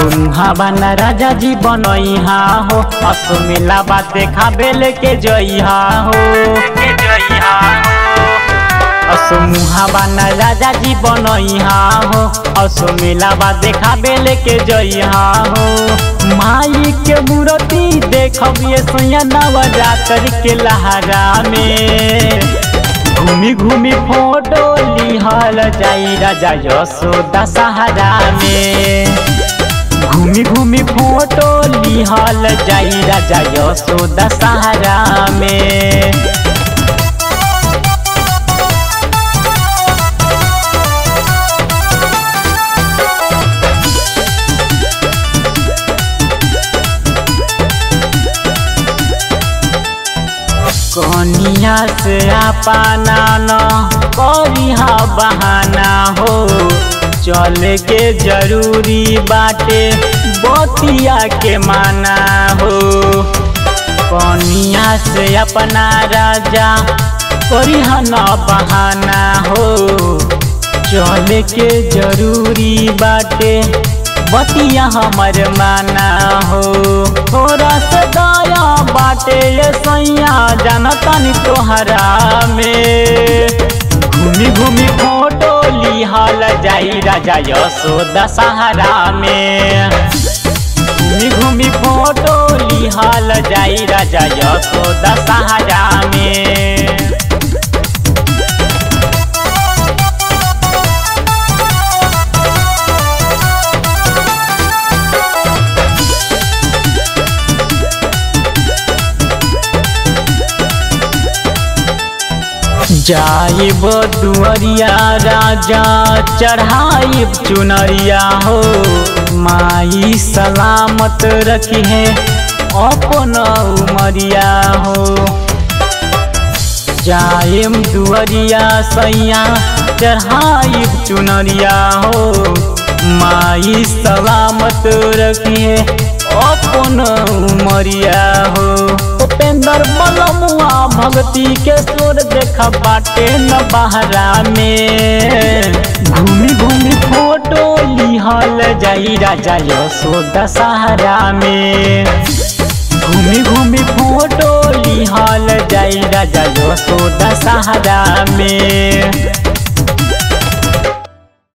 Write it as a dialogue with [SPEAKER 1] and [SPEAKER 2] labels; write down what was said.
[SPEAKER 1] मुहावा न राजा जी बनइहा हो, असो मेला बात देखा बेले के जइहा हो। असो मुहावा न राजा जी बनइहा हो, असो मेला बात देखा बेले के जइहा हो। माई के मूर्ति देखबिए सैया नवरात्र के लहरा में, घूमी घूमी फोटो लिहल जाई राजा यशोदा सहारा में। घूमी घूमी फोटो लिहल जाई राजा यशोदा सहारा में। कनिया से अपना न करिहा बहाना हो, चले के जरूरी बाटे बतिया के माना हो। कनिया से अपना राजा करिहा न बहाना हो, चले के जरूरी बाटे बतिया हमर माना हो। थोड़ा से दया बाटे ये सैया जानतानी तोहरा में, घूमी घूमी फोटो लिहल जाई राजा यशोदा सहारा में। घूमी घूमी फोटो लिहल जाई राजा यशोदा सहारा में। जाइब दुअरिया राजा चढ़ाइब चुनरिया हो, माई सलामत रखी है अपन उमरिया हो। जाइब दुअरिया सैया चढ़ाइब चुनरिया हो, माई सलामत रखी है अपन उमरिया हो। उपेंद्र बलमुआ भक्ति के स्वर देखा बाटे न बहरा में, घूमी घूमी फोटो लिहल जाई राजा यशोदा सहारा में। घूमी घूमी फोटो लिहल जाई राजा यशोदा सहारा में।